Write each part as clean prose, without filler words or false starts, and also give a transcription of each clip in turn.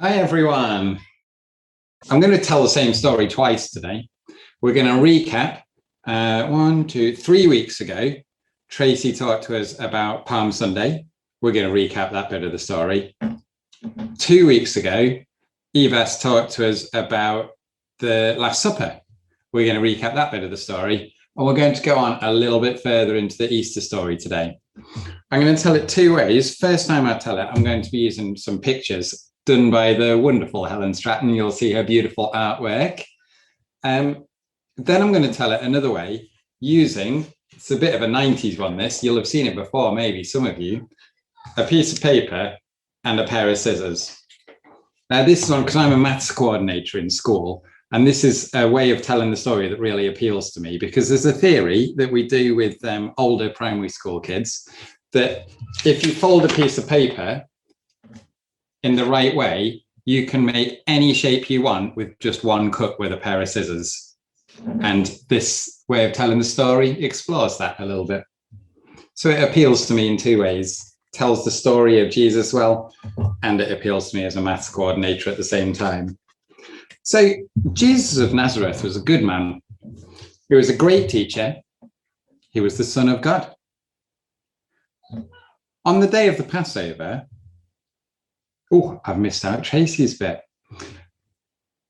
Hi, everyone. I'm going to tell the same story twice today. We're going to recap 3 weeks ago. Tracy talked to us about Palm Sunday. We're going to recap that bit of the story. 2 weeks ago, Yves talked to us about the Last Supper. We're going to recap that bit of the story. And we're going to go on a little bit further into the Easter story today. I'm going to tell it two ways. First time I tell it, I'm going to be using some pictures done by the wonderful Helen Stratton. You'll see her beautiful artwork. Then I'm going to tell it another way using, it's a bit of a 90s one, this. You'll have seen it before, maybe some of you. A piece of paper and a pair of scissors. Now this is one because I'm a maths coordinator in school. And this is a way of telling the story that really appeals to me, because there's a theory that we do with older primary school kids that if you fold a piece of paper in the right way, you can make any shape you want with just one cut with a pair of scissors. And this way of telling the story explores that a little bit. So it appeals to me in two ways. Tells the story of Jesus well, and it appeals to me as a maths coordinator at the same time. So Jesus of Nazareth was a good man. He was a great teacher. He was the Son of God. On the day of the Passover, I've missed out Tracy's bit.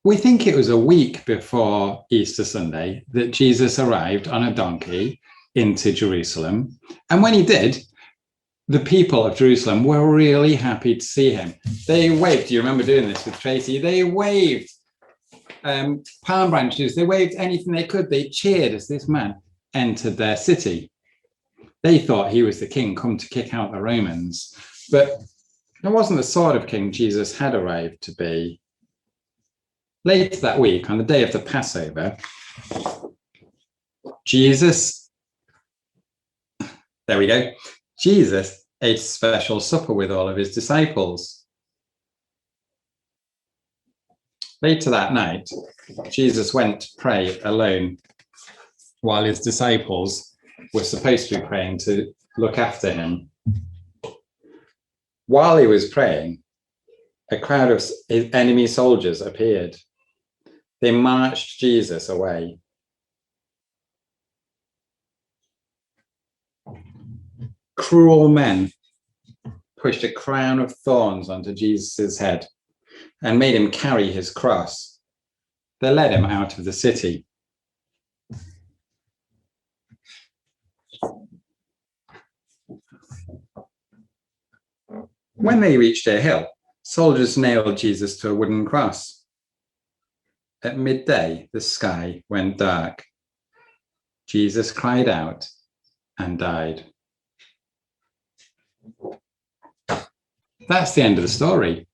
We think it was a week before Easter Sunday that Jesus arrived on a donkey into Jerusalem. And when he did, the people of Jerusalem were really happy to see him. They waved. Do you remember doing this with Tracy? They waved palm branches. They waved anything they could. They cheered as this man entered their city. They thought he was the king come to kick out the Romans. But it wasn't the sort of king Jesus had arrived to be. Later that week, on the day of the Passover, Jesus ate a special supper with all of his disciples. Later that night, Jesus went to pray alone while his disciples were supposed to be praying to look after him. While he was praying, a crowd of enemy soldiers appeared. They marched Jesus away. Cruel men pushed a crown of thorns onto Jesus' head and made him carry his cross. They led him out of the city. When they reached a hill, soldiers nailed Jesus to a wooden cross. At midday, the sky went dark. Jesus cried out and died. That's the end of the story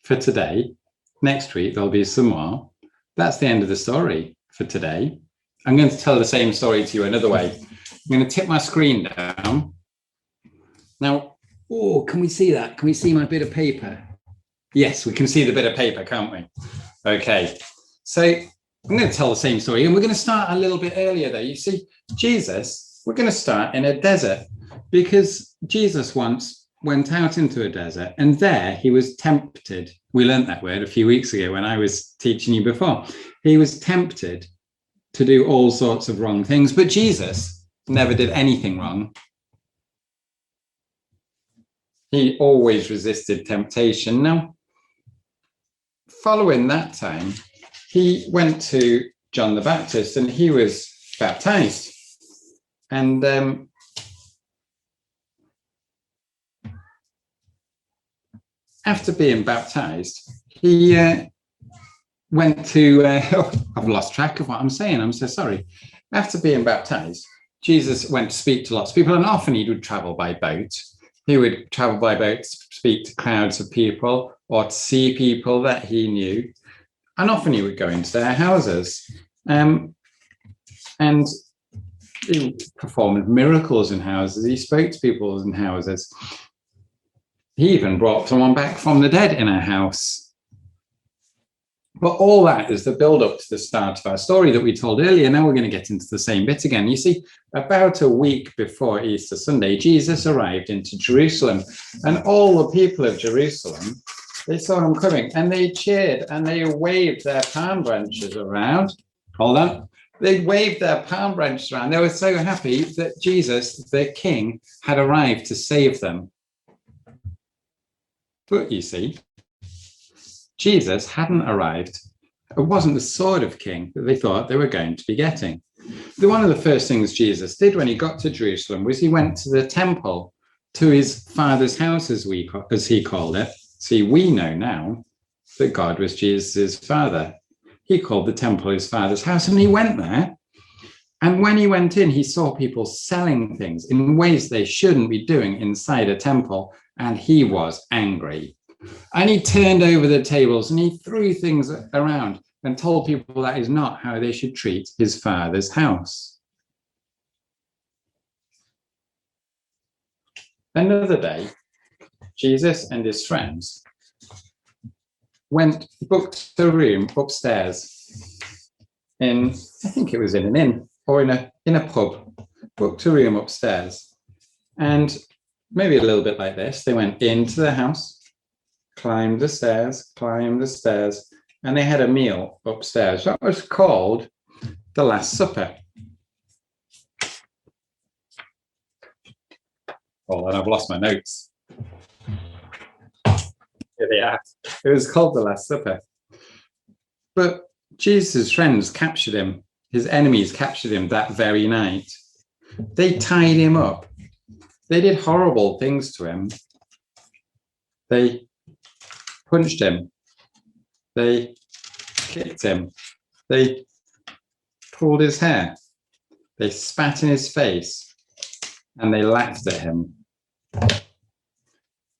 for today. Next week, there'll be some more. That's the end of the story for today. I'm going to tell the same story to you another way. I'm going to tip my screen down. Now, can we see that? Can we see my bit of paper? Yes, we can see the bit of paper, can't we? Okay, so I'm going to tell the same story, and we're going to start a little bit earlier though. You see, Jesus, we're going to start in a desert, because Jesus once went out into a desert, and there he was tempted. We learned that word a few weeks ago when I was teaching you before. He was tempted to do all sorts of wrong things, but Jesus never did anything wrong. He always resisted temptation. Now, following that time, he went to John the Baptist and he was baptized. And after being baptized, he went to, I've lost track of what I'm saying. I'm so sorry. After being baptized, Jesus went to speak to lots of people, and often he would travel by boat. He would travel by boat to speak to crowds of people or to see people that he knew. And often he would go into their houses. And he performed miracles in houses. He spoke to people in houses. He even brought someone back from the dead in a house. But all that is the build-up to the start of our story that we told earlier. Now we're going to get into the same bit again. You see, about a week before Easter Sunday, Jesus arrived into Jerusalem, and all the people of Jerusalem They saw him coming and they cheered and they waved their palm branches around. Hold on. They waved their palm branches around. They were so happy that Jesus, their king, had arrived to save them. But you see, Jesus hadn't arrived. It wasn't the sort of king that they thought they were going to be getting. One of the first things Jesus did when he got to Jerusalem was he went to the temple, to his father's house, as he called it. See, we know now that God was Jesus' father. He called the temple his father's house, and he went there. And when he went in, he saw people selling things in ways they shouldn't be doing inside a temple, and he was angry. And he turned over the tables and he threw things around and told people that is not how they should treat his father's house. Another day, Jesus and his friends booked a room upstairs in, I think it was in an inn or in a pub, booked a room upstairs. And maybe a little bit like this, they went into the house, climbed the stairs, and they had a meal upstairs. That was called the Last Supper. Oh, and I've lost my notes. Here they are. It was called the Last Supper. But Jesus' friends captured him. His enemies captured him that very night. They tied him up. They did horrible things to him. They punched him. They kicked him. They pulled his hair. They spat in his face. And they laughed at him.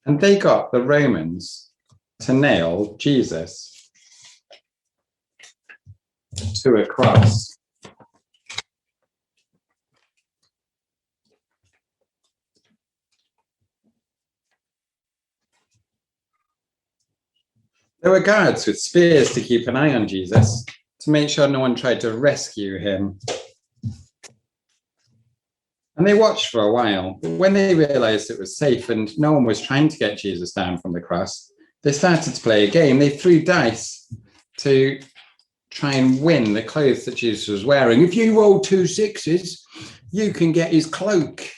And they got the Romans to nail Jesus to a cross. There were guards with spears to keep an eye on Jesus, to make sure no one tried to rescue him. And they watched for a while, but when they realized it was safe and no one was trying to get Jesus down from the cross, they started to play a game. They threw dice to try and win the clothes that Jesus was wearing. If you roll 2 6s, you can get his cloak.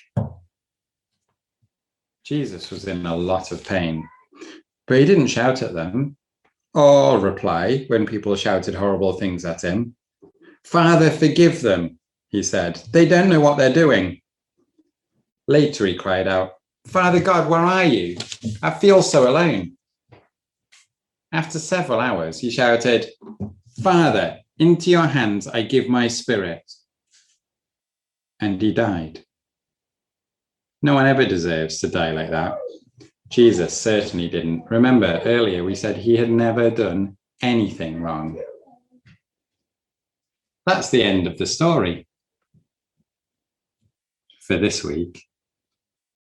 Jesus was in a lot of pain, but he didn't shout at them or reply when people shouted horrible things at him. Father, forgive them, he said. They don't know what they're doing. Later, he cried out, Father God, where are you? I feel so alone. After several hours, he shouted, Father, into your hands I give my spirit. And he died. No one ever deserves to die like that. Jesus certainly didn't. Remember, earlier we said he had never done anything wrong. That's the end of the story for this week.